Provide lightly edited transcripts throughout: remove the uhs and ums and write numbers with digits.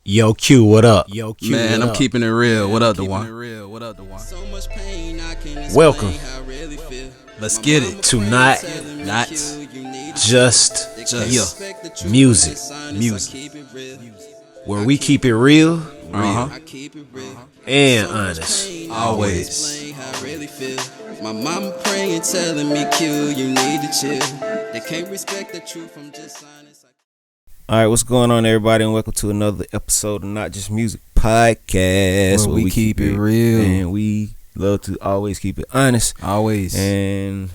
Yo, Q, what up? Yo, Q, Man, what I'm up? keeping it real. What up, Duan? Welcome Let's get it. to Not Not Just just Music, music. where we keep it real Uh-huh. and honest. Always. My mama praying, telling me, Q, you need to chill. They can't respect the truth, I'm just honest. All right, what's going on, everybody, and welcome to another episode of Not Just Music Podcast, Where we keep it real. and we love to always keep it honest. Always. And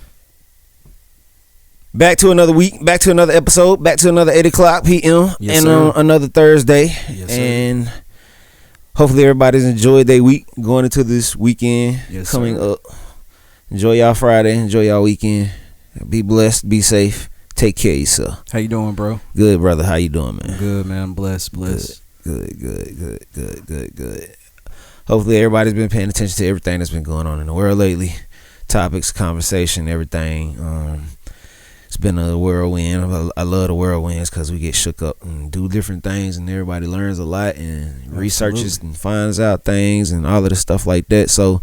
back to another week, back to another episode, back to another 8 o'clock p.m. Yes, and sir. on another Thursday. Yes, sir. And hopefully everybody's enjoyed their week going into this weekend Yes, coming sir. up. Enjoy y'all Friday, enjoy y'all weekend. Be blessed, be safe, take care of yourself. How you doing, bro? Good, brother. How you doing, man? Good, man. I'm blessed. Good. Hopefully everybody's been paying attention to everything that's been going on in the world lately. Topics, conversation, everything. It's been a whirlwind. I love the whirlwinds because we get shook up and do different things, and everybody learns a lot and researches and finds out things and all of the stuff like that. So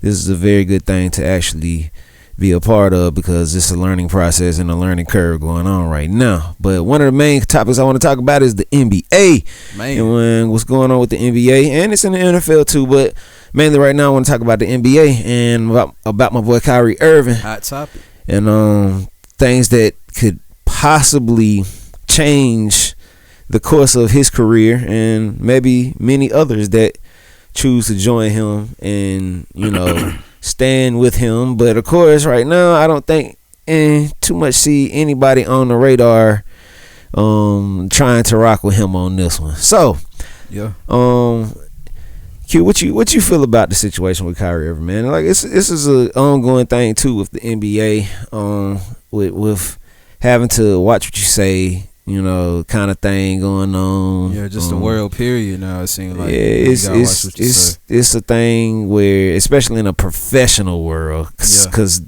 this is a very good thing to actually be a part of because it's a learning process and a learning curve going on right now. But one of the main topics I want to talk about is the NBA. Man. And what's going on with the NBA, and it's in the NFL too, but mainly right now I want to talk about the NBA and about my boy Kyrie Irving Hot topic. and things that could possibly change the course of his career and maybe many others that choose to join him and stand with him. But of course right now I don't think too much see anybody on the radar trying to rock with him on this one. So Yeah. Q, what you feel about the situation with Kyrie Irving, man? Like this is an ongoing thing too with the NBA, with having to watch what you say, kind of thing going on. Yeah, just the world period now. It seems like. Yeah, you gotta watch what you say. it's a thing where, especially in a professional world, because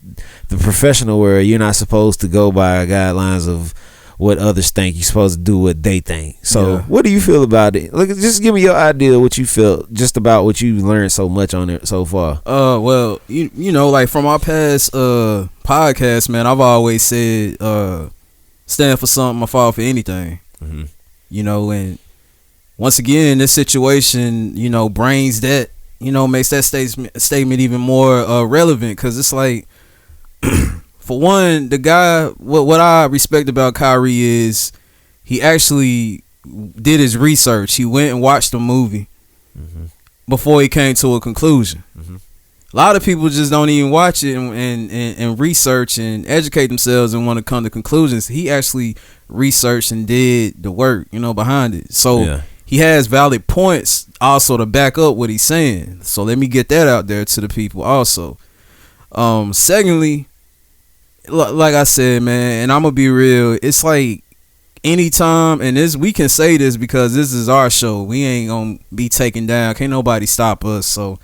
the professional world, you're not supposed to go by guidelines of what others think. You're supposed to do what they think. So what do you feel about it? Look, just give me your idea of what you felt just about what you learned so much on it so far. Well, you know, like from our past podcasts, man, I've always said stand for something or fall for anything. Mm-hmm. And once again, this situation, brings that, makes that statement even more relevant, because it's like, for one, the guy, what I respect about Kyrie is he actually did his research. He went and watched the movie before he came to a conclusion. A lot of people just don't even watch it and research and educate themselves and want to come to conclusions. He actually researched and did the work, behind it. So he has valid points also to back up what he's saying. So let me get that out there to the people also. Secondly, like I said, man, and I'm gonna be real, it's like anytime, and we can say this because this is our show, we ain't gonna be taken down, can't nobody stop us. So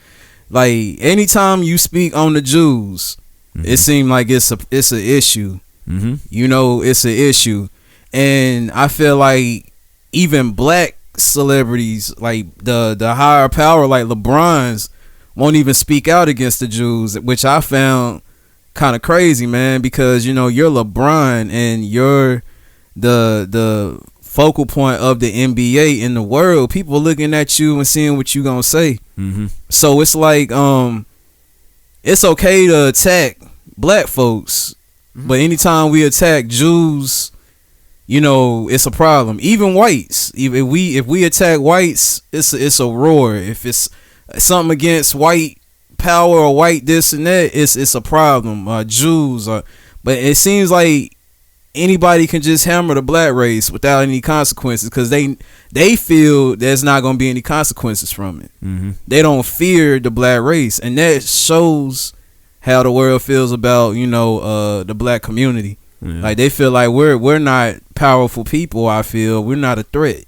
like anytime you speak on the Jews, it seems like it's an issue. It's an issue. And I feel like even black celebrities, like the higher power, like LeBron's, won't even speak out against the Jews, which I found kind of crazy, man, because you're LeBron and you're the focal point of the NBA in the world. People looking at you and seeing what you gonna say. So it's like it's okay to attack black folks, but anytime we attack Jews, it's a problem. Even whites, if we attack whites, it's a roar. If it's something against white power or white this and that, it's a problem. Jews, but it seems like anybody can just hammer the black race without any consequences, because they feel there's not going to be any consequences from it. They don't fear the black race, and that shows how the world feels about the black community. Like they feel like we're not powerful people. I feel we're not a threat.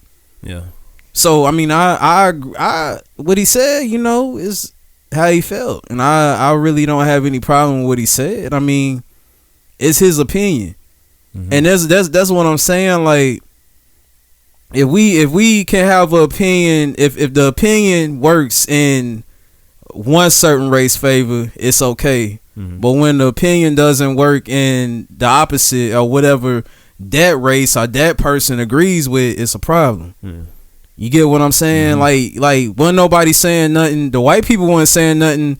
So I mean, I what he said, is how he felt, and I really don't have any problem with what he said. I mean, it's his opinion, and that's what I'm saying. Like, if we can have an opinion, if the opinion works in one certain race favor, it's okay. Mm-hmm. But when the opinion doesn't work in the opposite or whatever that race or that person agrees with, it's a problem. Yeah. You get what I'm saying? Mm-hmm. Like wasn't nobody saying nothing. The white people weren't saying nothing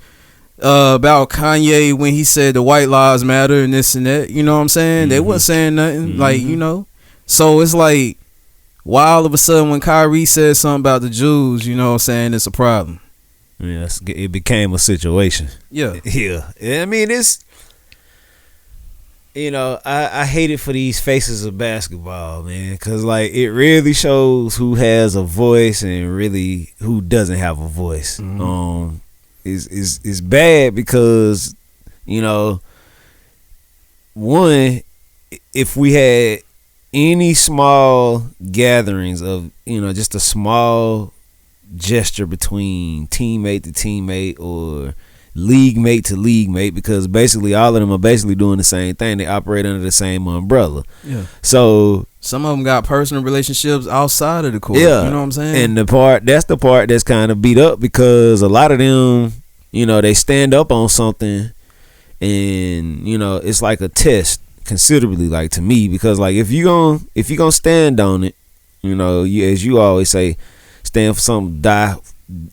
about Kanye when he said the white lives matter and this and that. You know what I'm saying? Mm-hmm. They wasn't saying nothing. Mm-hmm. Like, you know. So it's like, why all of a sudden when Kyrie said something about the Jews, you know what I'm saying, it's a problem. Yes, it became a situation. Yeah. Yeah. I mean, it's, you know, I hate it for these faces of basketball, man, because, like, it really shows who has a voice and really who doesn't have a voice. Mm-hmm. It's bad because, you know, one, if we had any small gatherings of, you know, just a small gesture between teammate to teammate or league mate to league mate, because basically all of them are basically doing the same thing. They operate under the same umbrella. Yeah. So some of them got personal relationships outside of the court. Yeah. You know what I'm saying? And that's the part that's kind of beat up, because a lot of them, you know, they stand up on something and, you know, it's like a test considerably, like, to me, because, like, if you gonna stand on it, you know, as you always say, stand for something, die,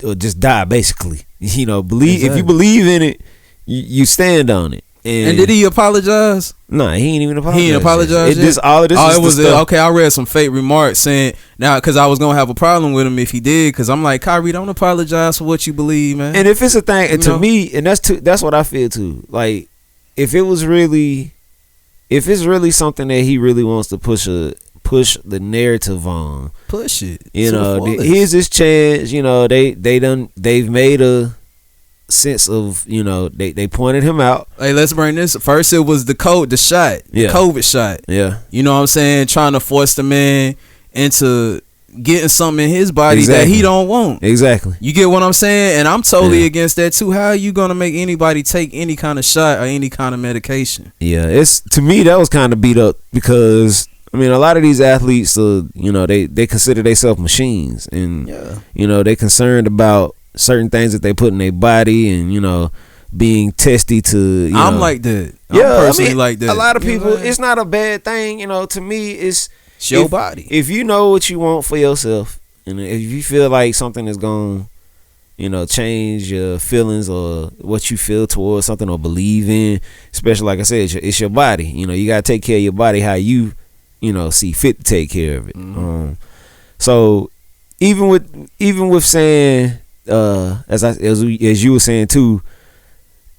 or just die, basically. You know, believe. Exactly. If you believe in it, you stand on it. And did he apologize? No, he ain't even apologize. He ain't apologize. It was okay. I read some fake remarks saying now, because I was gonna have a problem with him if he did, because I'm like, Kyrie, don't apologize for what you believe, man. And if it's a thing, and to me, and that's what I feel too. Like, if it's really something that he really wants to push the narrative on, push it. You know, here's his chance. You know, they've made a sense of, you know, they pointed him out. Hey, let's bring this. First it was the shot, the COVID shot. Yeah. You know what I'm saying? Trying to force the man into getting something in his body that he don't want. Exactly. You get what I'm saying? And I'm totally against that too. How are you gonna make anybody take any kind of shot or any kind of medication? Yeah, it's, to me, that was kind of beat up, because I mean, a lot of these athletes, you know, they consider themselves machines, and you know, they concerned about certain things that they put in their body, and, you know, being testy to. I'm like that. Yeah, I'm personally like that. A lot of people, it's not a bad thing. You know, to me, it's your body. If you know what you want for yourself, and if you feel like something is going, you know, change your feelings or what you feel towards something or believe in, especially, like I said, it's your body. You know, you gotta take care of your body how you know, see fit to take care of it. Mm-hmm. So even with saying, as you were saying too,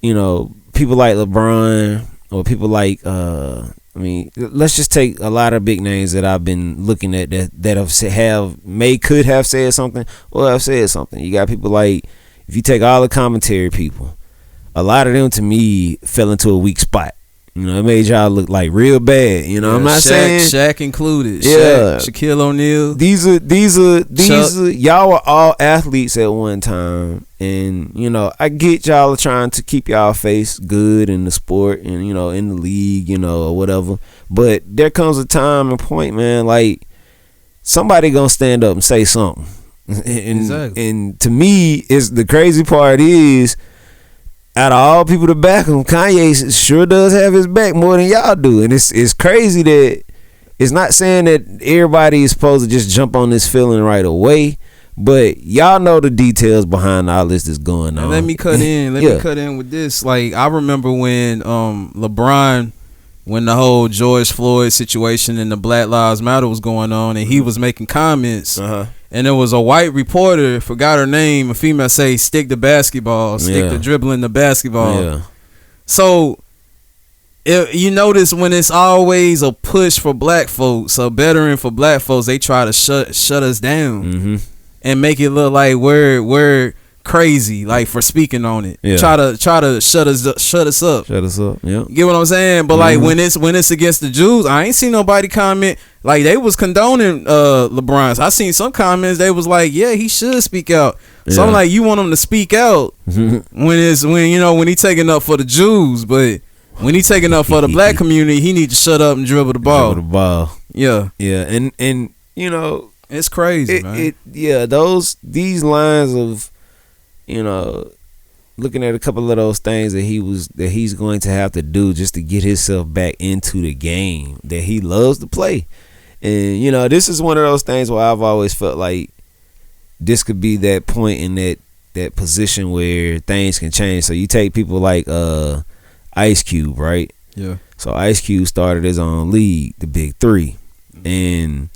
you know, people like LeBron or people like, I mean, let's just take a lot of big names that I've been looking at that could have said something or have said something. You got people like, if you take all the commentary people, a lot of them to me fell into a weak spot. You know, it made y'all look like real bad. You know, I'm not saying Shaq included. Yeah, Shaquille O'Neal. These are y'all were all athletes at one time, and, you know, I get y'all are trying to keep y'all face good in the sport and, you know, in the league, you know, or whatever. But there comes a time and point, man, like, somebody gonna stand up and say something. Exactly. And to me, is the crazy part is, out of all people to back him, Kanye sure does have his back more than y'all do. And it's crazy that it's not saying that everybody is supposed to just jump on this feeling right away, but y'all know the details behind all this that's going on. And let me cut in. Let me cut in with this. Like, I remember when LeBron, when the whole George Floyd situation and the Black Lives Matter was going on, and he was making comments, and there was a white reporter, forgot her name, a female, say, stick the basketball, stick the dribbling the basketball. Yeah. So, you notice when it's always a push for black folks, a veteran for black folks, they try to shut us down and make it look like we're crazy, like, for speaking on it. Try to shut us up. Shut us up. Yeah. Get what I'm saying? But like, when it's against the Jews, I ain't seen nobody comment like they was condoning LeBron's. I seen some comments, they was like, yeah, he should speak out. So I'm like, you want him to speak out when he taking up for the Jews, but when he taking up for the black community, he need to shut up and dribble the ball. Yeah. Yeah. And you know, It's crazy, man. These lines of, looking at a couple of those things that he's going to have to do just to get himself back into the game that he loves to play. And this is one of those things where I've always felt like this could be that point in that position where things can change. So you take people like Ice Cube, right? Yeah. So Ice Cube started his own league, the Big Three. And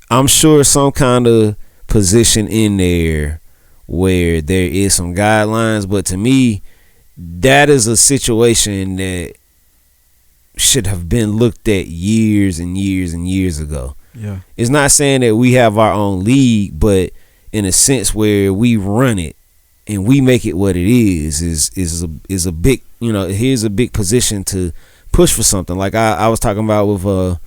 I'm sure some kind of position in there where there is some guidelines, but to me, that is a situation that should have been looked at years and years and years ago. Yeah. It's not saying that we have our own league, but in a sense where we run it and we make it what it is a big, here's a big position to push for something. Like I was talking about with a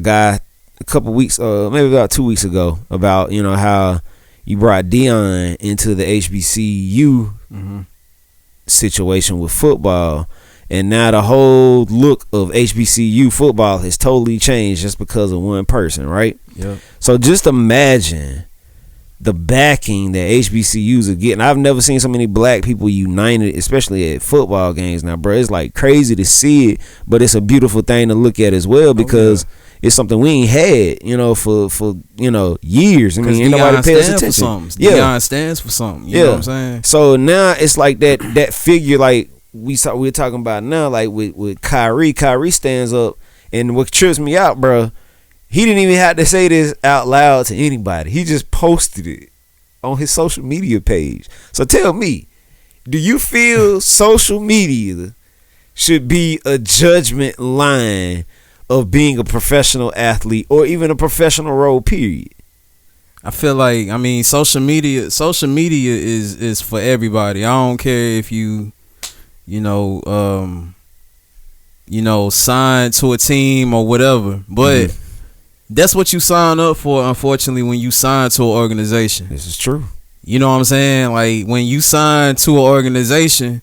guy a couple weeks, maybe about 2 weeks ago, about how you brought Duan into the HBCU situation with football, and now the whole look of HBCU football has totally changed just because of one person, right? Yeah. So just imagine the backing that HBCUs are getting. I've never seen so many black people united, especially at football games now, bro. It's like crazy to see it, but it's a beautiful thing to look at as well because it's something we ain't had, for years. I mean, ain't nobody pays attention. Deion stands for something. You know what I'm saying? So now it's like that figure, like we're talking about now, like with Kyrie. Kyrie stands up, and what trips me out, bro, he didn't even have to say this out loud to anybody. He just posted it on his social media page. So tell me, do you feel social media should be a judgment line of being a professional athlete or even a professional role, period? I feel like, social media is for everybody. I don't care if you sign to a team or whatever, but that's what you sign up for, unfortunately, when you sign to an organization. This is true. You know what I'm saying? Like, when you sign to an organization,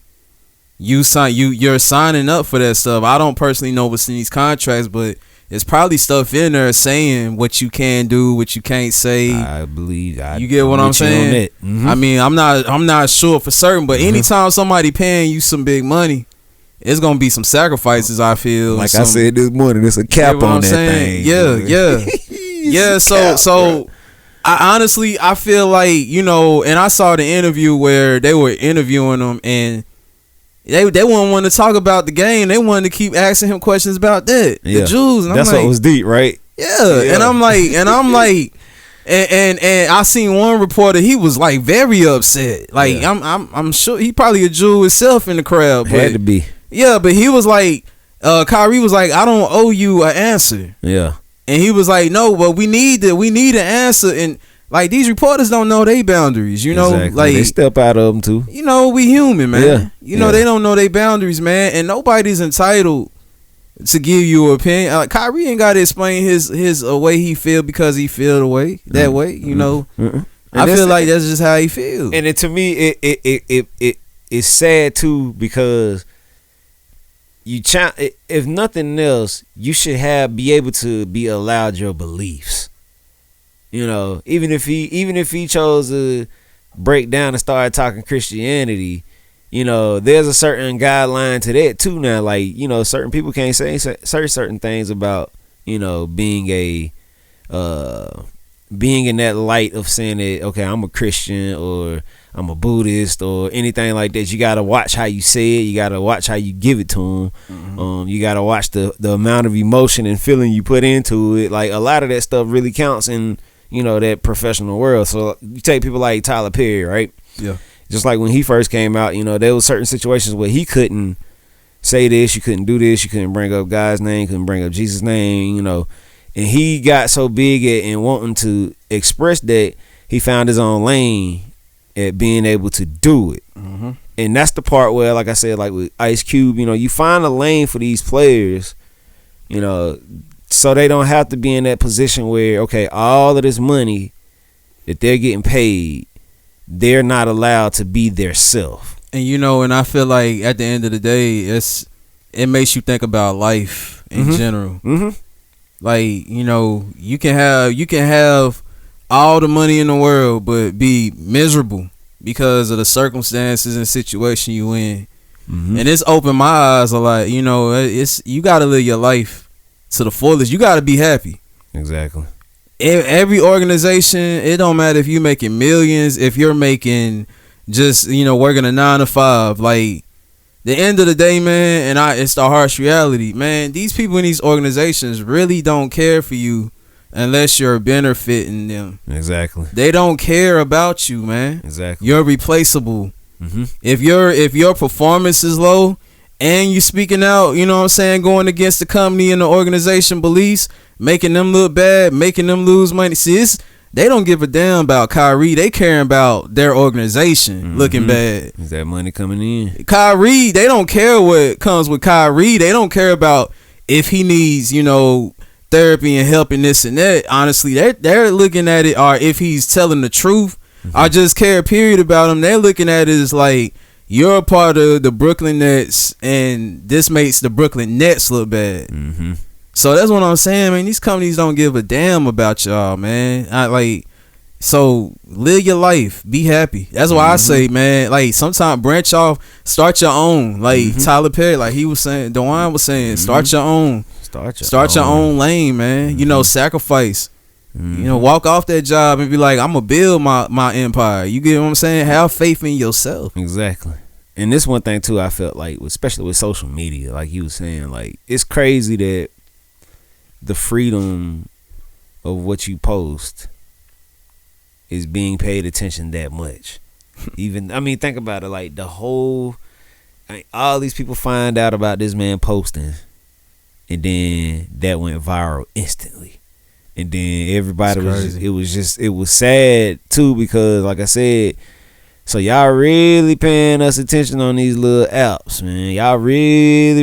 you're signing up for that stuff. I don't personally know what's in these contracts, but there's probably stuff in there saying what you can do, what you can't say. I believe you get what I'm saying. I'm not sure for certain, but anytime somebody paying you some big money, it's gonna be some sacrifices. I feel like I said this morning, there's a cap on that thing. Yeah. So I honestly feel like, and I saw the interview where they were interviewing him, and they wouldn't want to talk about the game. They wanted to keep asking him questions about the Jews. And that's what was deep, right? Yeah. And I'm like, and I seen one reporter, he was like very upset. Like I'm sure he probably a Jew himself in the crowd. Had to be. Yeah, but he was like, Kyrie was like, I don't owe you an answer. Yeah. And he was like, no, but we need an answer. And like, these reporters don't know their boundaries, Exactly. Like they step out of them too. We human, man. They don't know their boundaries, man. And nobody's entitled to give you an opinion. Kyrie ain't got to explain his way he feel because he feel the way that way. I feel like that's just how he feels. And to me, it's sad too, because if nothing else, you should be able to be allowed your beliefs. Even if he chose to break down and start talking Christianity, there's a certain guideline to that too now. Like, certain people can't say certain things about, being in that light of saying that, okay, I'm a Christian or I'm a Buddhist or anything like that. You gotta watch how you say it. You gotta watch how you give it to them. You gotta watch the amount of emotion and feeling you put into it. Like, a lot of that stuff really counts in that professional world. So you take people like Tyler Perry, right? Yeah. Just like when he first came out, there was certain situations where he couldn't say this, you couldn't do this, you couldn't bring up God's name, couldn't bring up Jesus' name, and he got so big at wanting to express that, he found his own lane at being able to do it. And that's the part where, like I said, like with Ice Cube, you find a lane for these players, so they don't have to be in that position where, okay, all of this money that they're getting paid, they're not allowed to be their self. And and I feel like at the end of the day, it makes you think about life in general. Like, you know, you can have all the money in the world but be miserable because of the circumstances and situation you in. Mm-hmm. And it's opened my eyes a lot. You know, it's you got to live your life to the fullest. You got to be happy. Exactly. Every organization, it don't matter if you're making millions, if you're making just, you know, working a 9 to 5. Like, the end of the day, man, and it's the harsh reality, man. These people in these organizations really don't care for you unless you're benefiting them. Exactly. They don't care about you, man. Exactly. You're replaceable. Mm-hmm. If your performance is low and you speaking out, you know what I'm saying, going against the company and the organization beliefs, making them look bad, making them lose money. See, they don't give a damn about Kyrie. They caring about their organization looking bad. Is that money coming in? Kyrie, they don't care what comes with Kyrie. They don't care about if he needs, you know, therapy and help and this and that. Honestly, they're looking at it, or if he's telling the truth. I just care, period, about him. They're looking at it as like, you're a part of the Brooklyn Nets, and this makes the Brooklyn Nets look bad. Mm-hmm. So that's what I'm saying, man. These companies don't give a damn about y'all, man. So live your life, be happy. That's why I say, man, like, sometimes branch off, start your own. Like Tyler Perry, like he was saying, Duan was saying, start your own. Start your own lane, man. You know, sacrifice. You know, walk off that job and be like, I'm gonna build my empire. You get what I'm saying? Have faith in yourself. Exactly. And this one thing too, I felt like, especially with social media, like you was saying, like, it's crazy that the freedom of what you post is being paid attention that much. Even, I mean, think about it, like the whole, like, all these people find out about this man posting, and then that went viral instantly. And then everybody it was sad too, because like I said, so y'all really paying us attention on these little apps, man. Y'all really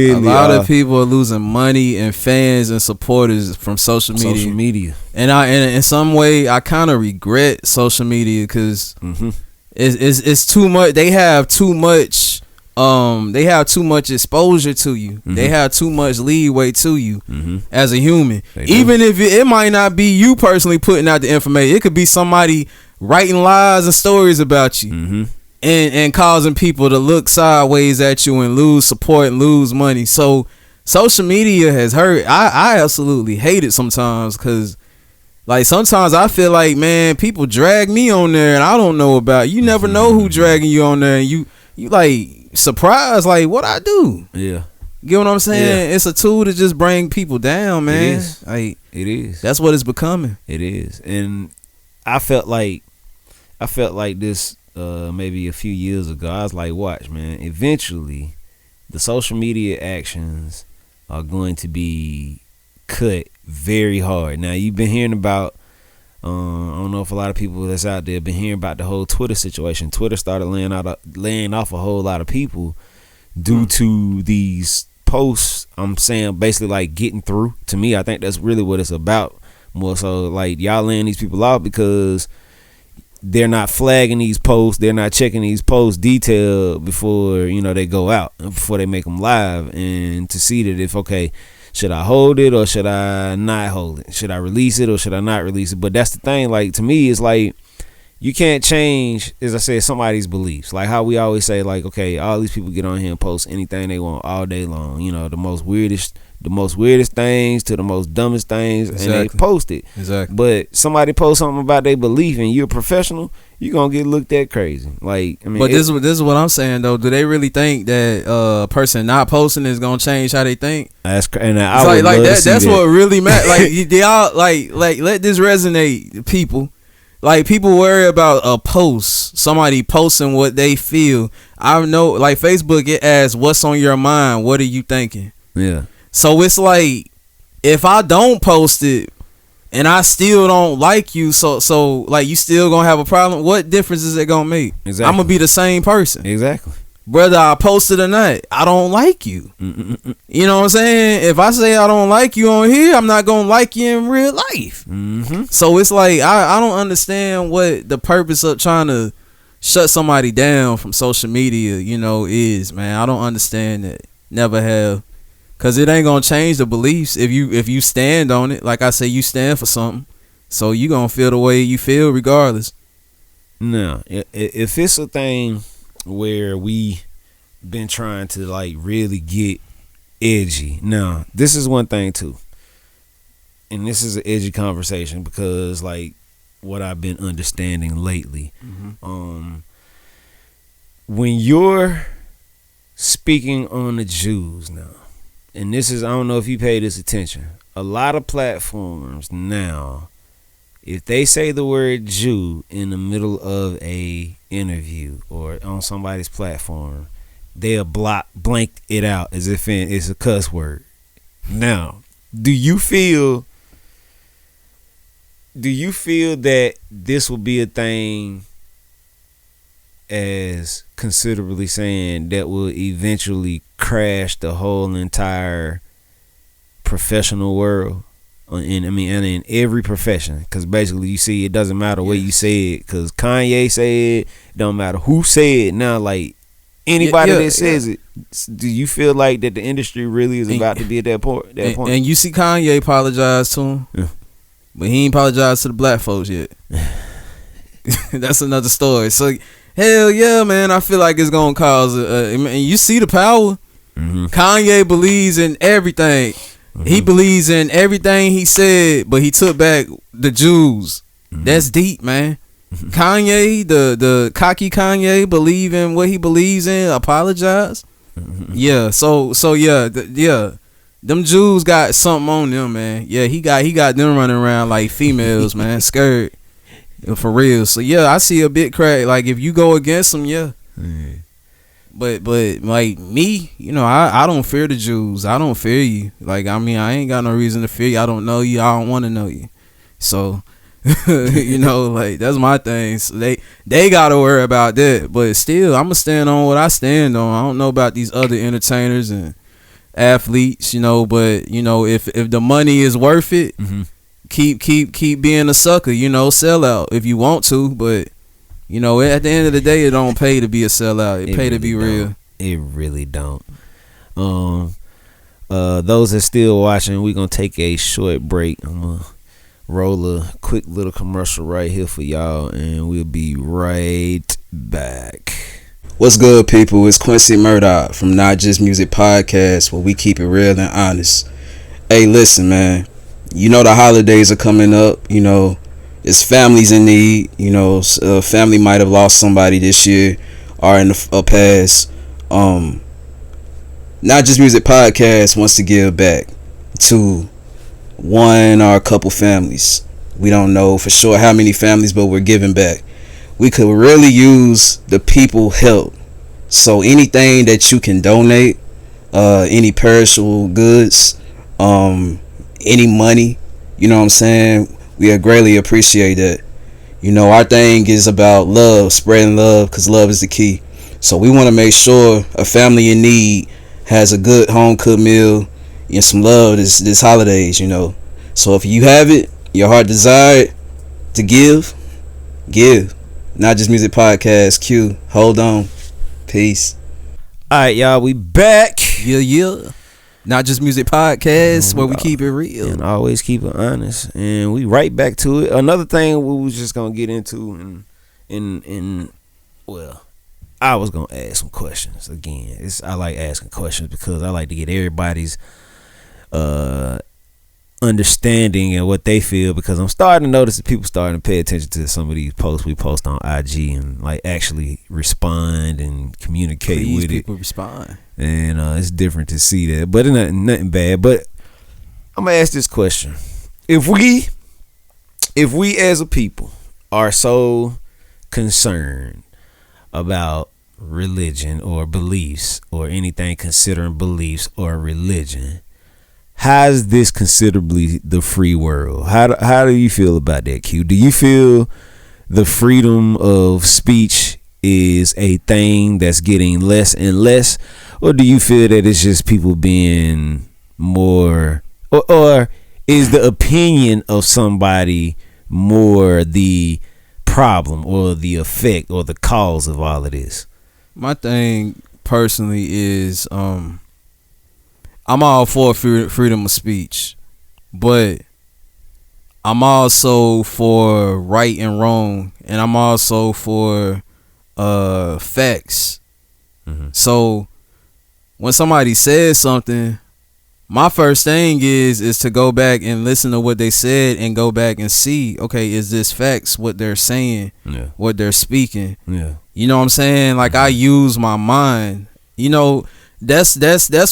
a lot of people are losing money and fans and supporters from social media. And in some way I kind of regret social media, because it's too much. They have too much exposure to you. They have too much leeway to you as a human. Even if it might not be you personally putting out the information, it could be somebody writing lies and stories about you and causing people to look sideways at you and lose support and lose money. So social media has hurt. I absolutely hate it sometimes, because like sometimes I feel like, man, people drag me on there and I don't know about it. You never know who dragging you on there, and you like surprised, like, what I do. Yeah. Get what I'm saying? Yeah. It's a tool to just bring people down, man. It is. Like, it is. That's what it's becoming. It is. And I felt like this maybe a few years ago. I was like, watch, man, eventually the social media actions are going to be cut very hard. Now, you've been hearing about, I don't know if a lot of people that's out there been hearing about the whole Twitter situation. Twitter started laying off a whole lot of people due to these posts. I'm saying basically like getting through. To me, I think that's really what it's about. More so like y'all laying these people off because they're not flagging these posts. They're not checking these posts detailed before, you know, they go out, before they make them live, and to see that if, okay, should I hold it or should I not hold it? Should I release it or should I not release it? But that's the thing. Like, to me, it's like you can't change, as I said, somebody's beliefs. Like how we always say, like, okay, all these people get on here and post anything they want all day long. You know, the most weirdest things to the most dumbest things, and they post it. Exactly. But somebody post something about their belief, and you're a professional, you're gonna get looked at crazy. Like, I mean, but this is what I'm saying though. Do they really think that a person not posting is gonna change how they think? That's and I would like love that. To see that's that. what really matters. Like y'all, like let this resonate, people. Like, people worry about a post, somebody posting what they feel. I know, like Facebook, it asks, "What's on your mind? What are you thinking?" Yeah. So it's like, if I don't post it and I still don't like you, so like, you still gonna have a problem. What difference is it gonna make? Exactly. I'm gonna be the same person. Exactly. Whether I post it or not, I don't like you. You know what I'm saying? If I say I don't like you on here, I'm not gonna like you in real life. So it's like, I don't understand what the purpose of trying to shut somebody down from social media, you know, is, man. I don't understand that. Never have. Cause it ain't gonna change the beliefs if you stand on it. Like I say, you stand for something, so you gonna feel the way you feel regardless. No, if it's a thing where we been trying to like really get edgy. Now, this is one thing too, and this is an edgy conversation because like what I've been understanding lately. When you're speaking on the Jews now, and this is, I don't know if you pay this attention, a lot of platforms now, if they say the word Jew in the middle of a interview or on somebody's platform, they'll blank it out as if it's a cuss word. Now, do you feel that this will be a thing as considerably saying that will eventually crash the whole entire professional world? In every profession, because basically you see it doesn't matter what you say it, because Kanye said it don't matter who said it now. Like anybody that says it, do you feel like that the industry really is about to be at that point? And you see Kanye apologize to him, but he ain't apologized to the black folks yet. That's another story. So hell yeah, man, I feel like it's gonna cause you see the power. Kanye believes in everything. He believes in everything he said, but he took back the Jews. That's deep, man. Kanye, the cocky Kanye, believe in what he believes in, apologize. Yeah, so yeah, them Jews got something on them, man. Yeah, he got them running around like females, man, scared. For real. So yeah, I see a bit crack. Like if you go against them, yeah. But like me, I don't fear the Jews. I don't fear you. Like I ain't got no reason to fear you. I don't know you. I don't want to know you. So like that's my thing. So they gotta worry about that. But still, I'ma stand on what I stand on. I don't know about these other entertainers and athletes, but if the money is worth it, keep being a sucker. Sell out if you want to, but. At the end of the day, it don't pay to be a sellout. It pay to be real. It really don't. Those that still watching, we're gonna take a short break. I'm gonna roll a quick little commercial right here for y'all, and we'll be right back. What's good, people? It's Quincy Murdoch from Not Just Music Podcast, where we keep it real and honest. Hey, listen, man. The holidays are coming up. It's families in need. A family might have lost somebody this year or in the past. Not Just Music Podcast wants to give back to one or a couple families. We don't know for sure how many families, but we're giving back. We could really use the people help. So anything that you can donate, any perishable goods, any money, you know what I'm saying? We greatly appreciate that. Our thing is about love, spreading love, because love is the key. So we want to make sure a family in need has a good home cooked meal and some love this holidays, So if you have it, your heart desired to give. Not Just Music Podcast, Q. Hold on. Peace. Alright, y'all, we back. Yeah. Not Just Music Podcast, where we keep it real and always keep it honest, and we right back to it. Another thing we was just gonna get into, and well, I was gonna ask some questions again. I like asking questions because I like to get everybody's understanding and what they feel, because I'm starting to notice that people starting to pay attention to some of these posts we post on IG and like actually respond and communicate with it. People respond, and it's different to see that, but it's nothing bad. But I'm gonna ask this question: if we as a people are so concerned about religion or beliefs or anything considering beliefs or religion, how is this considerably the free world? How do you feel about that, Q? Do you feel the freedom of speech is a thing that's getting less and less, or do you feel that it's just people being more, or is the opinion of somebody more the problem or the effect or the cause of all of this? My thing personally is I'm all for freedom of speech, but I'm also for right and wrong, and I'm also for facts. Mm-hmm. So when somebody says something, my first thing is to go back and listen to what they said and go back and see, okay, is this facts what they're saying, what they're speaking? Yeah. You know what I'm saying? Like, I use my mind. You know, that's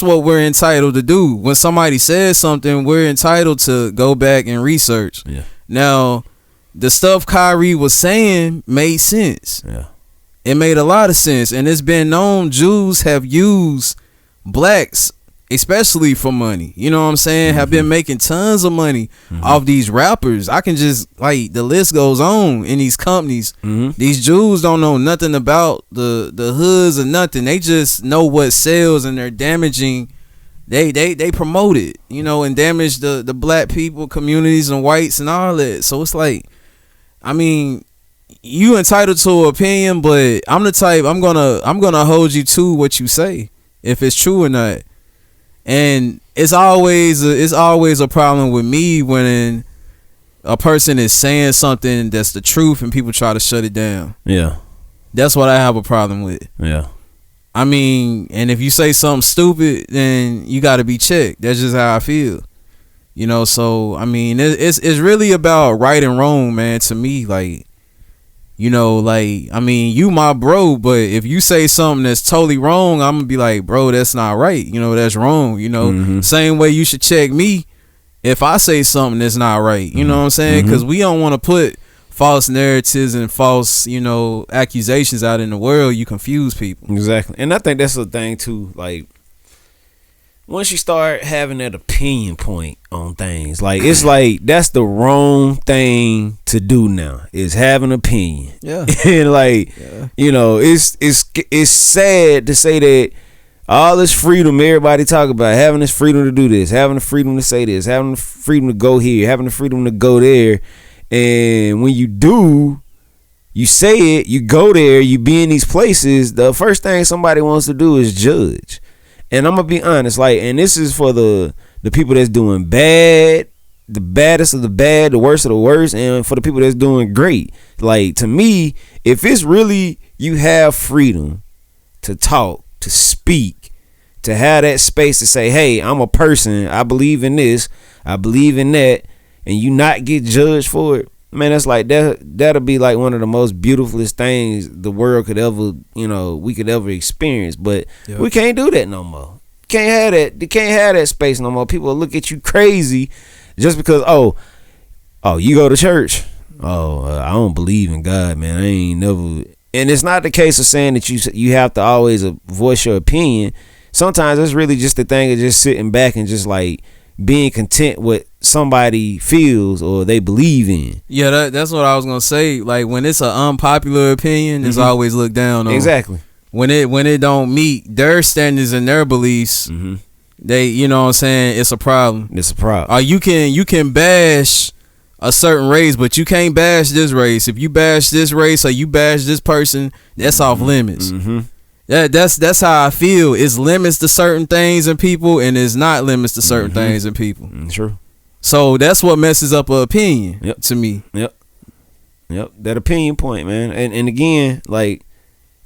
what we're entitled to do. When somebody says something, we're entitled to go back and research. Yeah. Now, the stuff Kyrie was saying made sense. Yeah. It made a lot of sense, and it's been known Jews have used blacks, especially for money. You know what I'm saying? Have been making tons of money off these rappers. I can just, like, the list goes on in these companies. These Jews don't know nothing about the hoods or nothing. They just know what sells, and they're damaging. They promote it, you know, and damage the black people, communities, and whites and all that. So it's like, I mean, you entitled to an opinion, but I'm the type, I'm gonna hold you to what you say, if it's true or not. And it's always a problem with me when a person is saying something that's the truth and people try to shut it down. Yeah. That's what I have a problem with. Yeah. I mean, and if you say something stupid, then you got to be checked. That's just how I feel. You know, so I mean, it's really about right and wrong, man, to me. Like, you know, like, I mean, you my bro, but if you say something that's totally wrong, I'm gonna be like, bro, that's not right. You know, that's wrong. You know, same way you should check me if I say something that's not right. You know what I'm saying? Because we don't want to put false narratives and false, you know, accusations out in the world. You confuse people. Exactly. And I think that's the thing too. Like, once you start having that opinion point on things, like, it's like that's the wrong thing to do now, is have an opinion. Yeah. And like, you know, it's sad to say that all this freedom everybody talk about, having this freedom to do this, having the freedom to say this, having the freedom to go here, having the freedom to go there, and when you do, you say it, you go there, you be in these places, the first thing somebody wants to do is judge. And I'm gonna be honest, like, and this is for the people that's doing bad, the baddest of the bad, the worst of the worst, and for the people that's doing great. Like, to me, if it's really, you have freedom to talk, to speak, to have that space to say, hey, I'm a person, I believe in this, I believe in that, and you not get judged for it, man, that's like, that'll be like one of the most beautifulest things the world could ever, you know, we could ever experience. But we can't do that no more. Can't have that. They can't have that space no more. People look at you crazy just because, oh, you go to church. I don't believe in God, man. I ain't never. And it's not the case of saying that you have to always voice your opinion. Sometimes it's really just the thing of just sitting back and just like being content with somebody feels or they believe in. Yeah, that's what I was gonna say. Like, when it's an unpopular opinion, it's always looked down on. Exactly. When it don't meet their standards and their beliefs, they, you know what I'm saying, it's a problem. It's a problem. You can bash a certain race, but you can't bash this race. If you bash this race or you bash this person, that's off limits. That's how I feel. It's limits to certain things in people, and it's not limits to certain things in people. True. So that's what messes up an opinion to me. Yep. That opinion point, man. And again, like,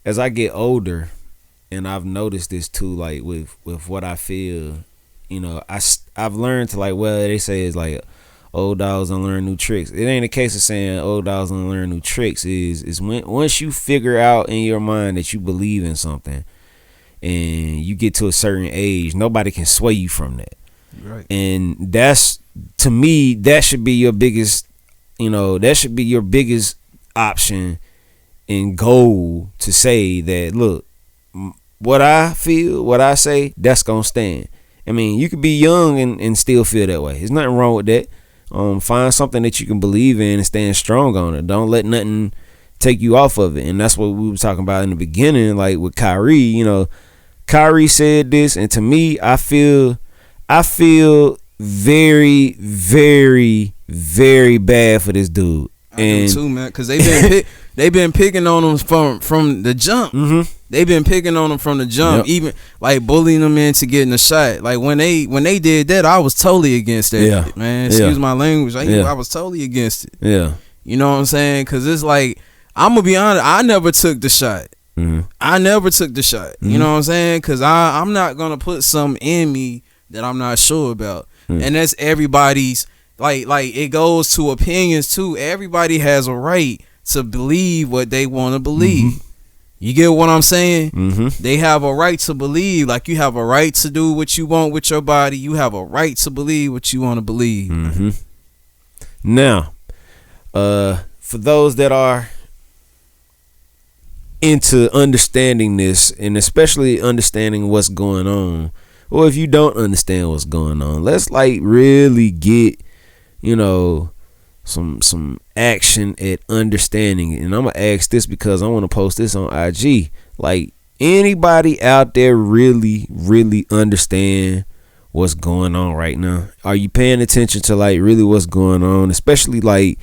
as I get older, and I've noticed this too, like with what I feel, you know, I've learned to, like, well, they say it's like old dogs don't learn new tricks. It ain't a case of saying old dogs don't learn new tricks. Is when once you figure out in your mind that you believe in something, and you get to a certain age, nobody can sway you from that. Right. And that's, to me, that should be your biggest, you know, that should be your biggest option and goal, to say that, look, what I feel, what I say, that's gonna stand. I mean, you could be young and still feel that way. There's nothing wrong with that. Find something that you can believe in and stand strong on it. Don't let nothing take you off of it. And that's what we were talking about in the beginning, like with Kyrie. You know, Kyrie said this, and to me, I feel very, very, very bad for this dude. do too, man, because they been picking on them from the jump. Mm-hmm. They've been picking on them from the jump, even like bullying them into getting a shot. Like when they did that, I was totally against that. Yeah. Man, excuse my language. I was totally against it. Yeah. You know what I'm saying? Because it's like, I'm gonna be honest, I never took the shot. Mm-hmm. I never took the shot. Mm-hmm. You know what I'm saying? Because I'm not gonna put something in me that I'm not sure about. Mm-hmm. And that's everybody's. Like it goes to opinions too. Everybody has a right to believe what they want to believe. Mm-hmm. You get what I'm saying? Mm-hmm. They have a right to believe. Like you have a right to do what you want with your body. You have a right to believe what you want to believe. Mm-hmm. Now, for those that are into understanding this, and especially understanding what's going on, or if you don't understand what's going on, let's like really get, you know, some action at understanding it. And I'm gonna ask this because I want to post this on IG. Like, anybody out there really understand what's going on right now? Are you paying attention to like really what's going on, especially like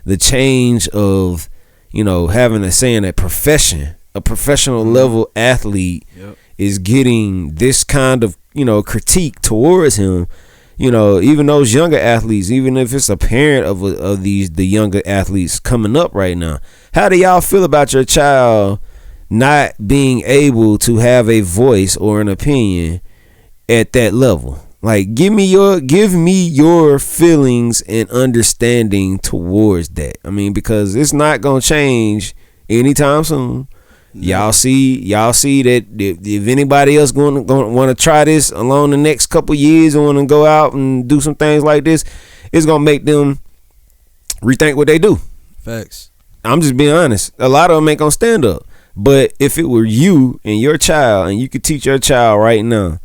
the change of, you know, having a saying that a professional level athlete is getting this kind of, you know, critique towards him. You know, even those younger athletes, even if it's a parent of the younger athletes coming up right now, how do y'all feel about your child not being able to have a voice or an opinion at that level? Like, give me your feelings and understanding towards that. I mean, because it's not gonna change anytime soon. Y'all see that if anybody else going to want to try this along the next couple years and want to go out and do some things like this, it's gonna make them rethink what they do. Facts. I'm just being honest. A lot of them ain't gonna stand up. But if it were you and your child, and you could teach your child right now,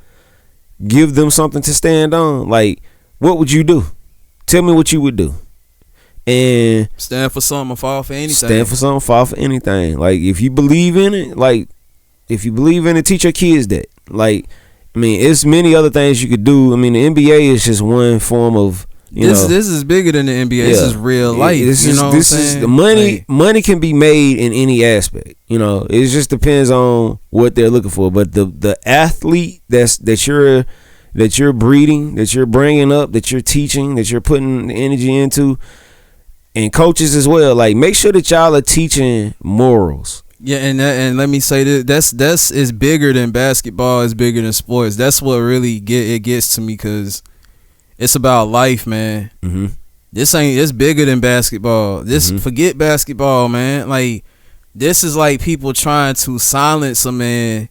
give them something to stand on, like, what would you do? Tell me what you would do. And stand for something, fall for anything. Stand for something, fall for anything. Like, if you believe in it, teach your kids that. Like, I mean, it's many other things you could do. I mean, the NBA is just one form of, this is bigger than the NBA. Yeah. This is real life. This is the money. Money can be made in any aspect. You know, it just depends on what they're looking for. But the athlete that you're breeding, that you're bringing up, that you're teaching, that you're putting the energy into, and coaches as well, like, make sure that y'all are teaching morals. Yeah, and let me say this, that's is bigger than basketball, is bigger than sports. That's what really gets to me, because it's about life, man. Mm-hmm. It's bigger than basketball. Forget basketball, man. Like, this is like people trying to silence a man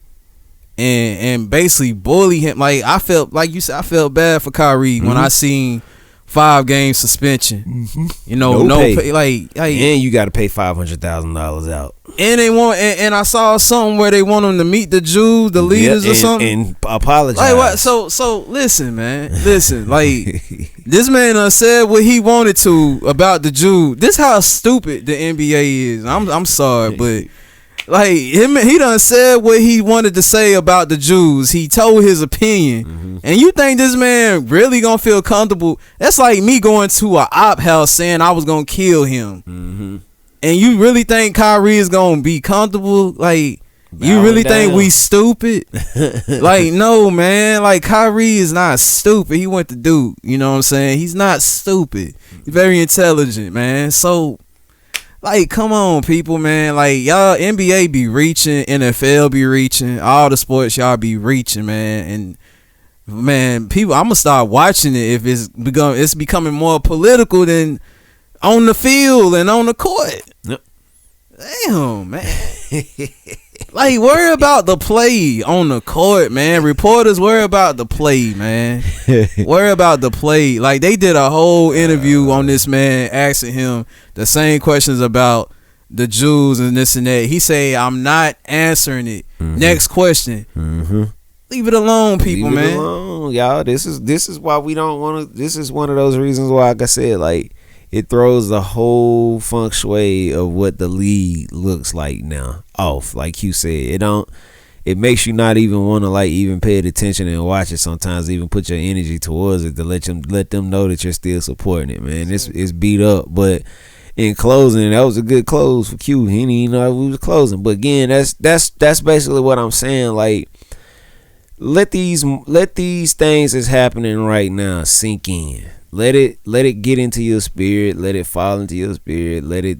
and basically bully him. Like, I felt, like you said, I felt bad for Kyrie when I seen 5-game suspension. Mm-hmm. You know, no pay. Like, and you got to pay $500,000 out. And they want, and I saw something where they want them to meet the Jews, the leaders, or something, and apologize. Like, what? So listen, man. Listen, like, this man said what he wanted to about the Jews. This how stupid the NBA is. I'm sorry, but like, he done said what he wanted to say about the Jews. He told his opinion, and you think this man really gonna feel comfortable? That's like me going to a op house saying I was gonna kill him, and you really think Kyrie is gonna be comfortable? Like, you really think we stupid? Like, no, man. Like, Kyrie is not stupid. He went to Duke. You know what I'm saying? He's not stupid. He's very intelligent, man. So, like, come on, people, man. Like, y'all, NBA be reaching, NFL be reaching, all the sports y'all be reaching, man. And, man, people, I'm gonna start watching it if it's becoming more political than on the field and on the court. Yep. Damn, man. Like, worry about the play on the court, man. Reporters, worry about the play, man. Worry about the play. Like, they did a whole interview on this man, asking him the same questions about the Jews and this and that. He say, I'm not answering it. Next question. Leave it alone, people, man. Leave it alone, y'all. This is why we don't want to. This is one of those reasons why, like I said, like, it throws the whole feng shui of what the league looks like now off. Like you said, it makes you not even want to, like, even pay attention and watch it sometimes, even put your energy towards it to let them know that you're still supporting it, man. It's beat up, but in closing. That was a good close for Q. He didn't even know we was closing. But again, that's basically what I'm saying. Like, let these things that's happening right now sink in. Let it get into your spirit. Let it fall into your spirit. Let it,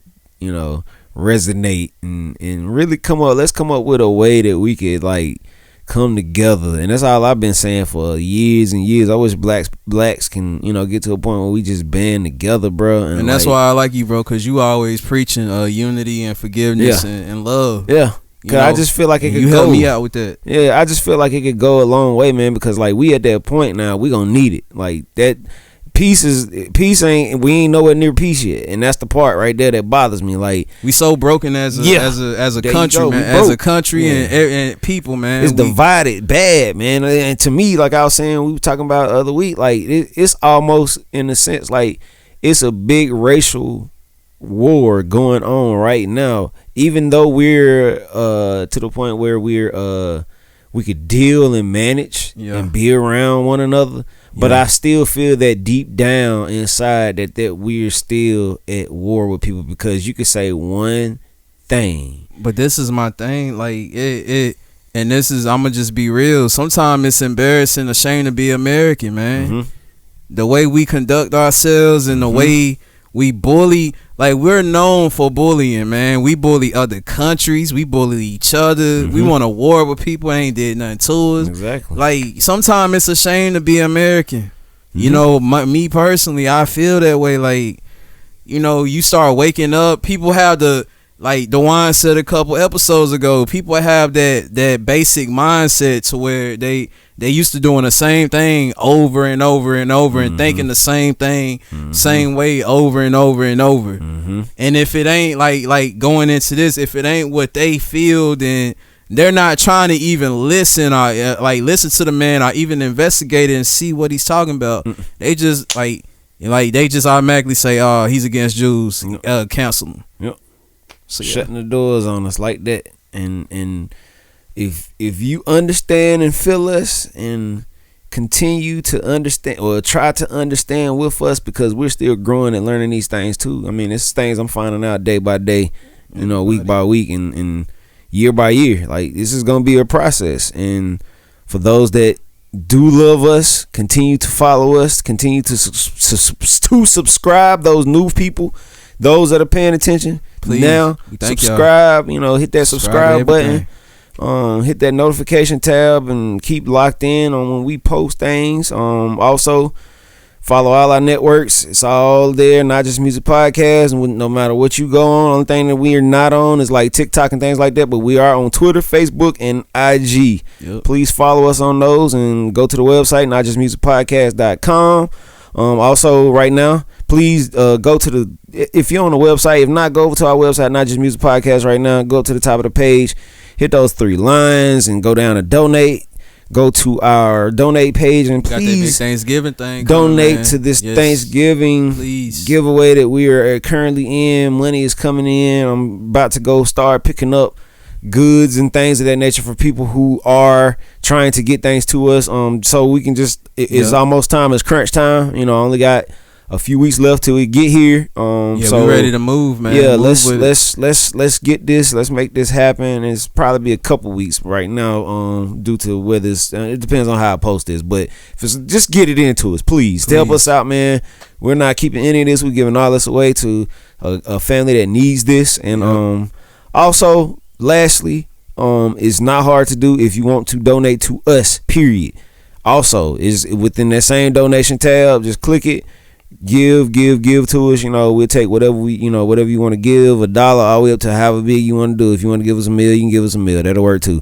resonate and really come up. Let's come up with a way that we could like come together. And that's all I've been saying for years and years. I wish blacks can, get to a point where we just band together, bro. And that's why I like you, bro, because you always preaching unity and forgiveness and love. Yeah. Cause I just feel like it could go. You help me out with that. Yeah, I just feel like it could go a long way, man. Because like we at that point now, we gonna need it. Like that peace ain't. We ain't nowhere near peace yet, and that's the part right there that bothers me. Like we so broken as a country, man. As a country and people, man. It's divided bad, man. And to me, like I was saying, we were talking about the other week. Like it's almost in a sense like it's a big racial war going on right now. Even though we're to the point where we could deal and manage and be around one another, but I still feel that deep down inside that we're still at war with people, because you could say one thing. But this is my thing, like it and this is, I'ma just be real. Sometimes it's embarrassing, a shame to be American, man. Mm-hmm. The way we conduct ourselves and the way we bully, like we're known for bullying, man. We bully other countries, we bully each other. We want a war with people ain't did nothing to us. Exactly. Like sometimes it's a shame to be American. Me personally, I feel that way. Like, you start waking up, people have the, like Duan said a couple episodes ago, people have that basic mindset to where they used to doing the same thing over and over and over and thinking the same thing, same way over and over and over. And if it ain't like going into this, if it ain't what they feel, then they're not trying to even listen or listen to the man or even investigate it and see what he's talking about. They just like they just automatically say, "Oh, he's against Jews, cancel him." Yep. So shutting the doors on us like that, and if you understand and feel us and continue to understand or try to understand with us, because we're still growing and learning these things too. I mean, it's things I'm finding out day by day, week by week and year by year. Like, this is gonna be a process, and for those that do love us, continue to follow us, continue to subscribe. Those new people, those that are paying attention, please now subscribe. Hit that subscribe button. Hit that notification tab and keep locked in on when we post things. Also follow all our networks. It's all there, Not Just Music Podcast. And no matter what you go on, only thing that we are not on is like TikTok and things like that, but we are on Twitter, Facebook, and IG. Please follow us on those and go to the website, notjustmusicpodcast.com. Also right now, please go to if you're on the website, if not, go over to our website, Not Just Music Podcast right now. Go up to the top of the page, hit those 3 lines and go down to donate. Go to our donate page and please, got that big Thanksgiving thing, donate to this Thanksgiving giveaway that we are currently in. Money is coming in. I'm about to go start picking up goods and things of that nature for people who are trying to get things to us. So we can just it's almost time. It's crunch time. Only got a few weeks left till we get here. So we're ready to move, man. Yeah, let's get this. Let's make this happen. It's probably be a couple weeks right now, due to whether it depends on how I post this. But if it's, just get it into us, please. Help us out, man. We're not keeping any of this. We're giving all this away to a family that needs this. And also, lastly, it's not hard to do if you want to donate to us. Period. Also, is within that same donation tab. Just click it. Give to us. We'll take whatever whatever you want to give, $1 all the way up to however big you want to do. If you want to give us $1 million, you can give us $1 million. That'll work too.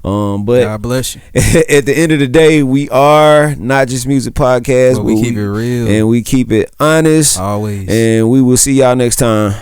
But God bless you. At the end of the day, we are Not Just Music Podcast. But we keep it real and we keep it honest always. And we will see y'all next time.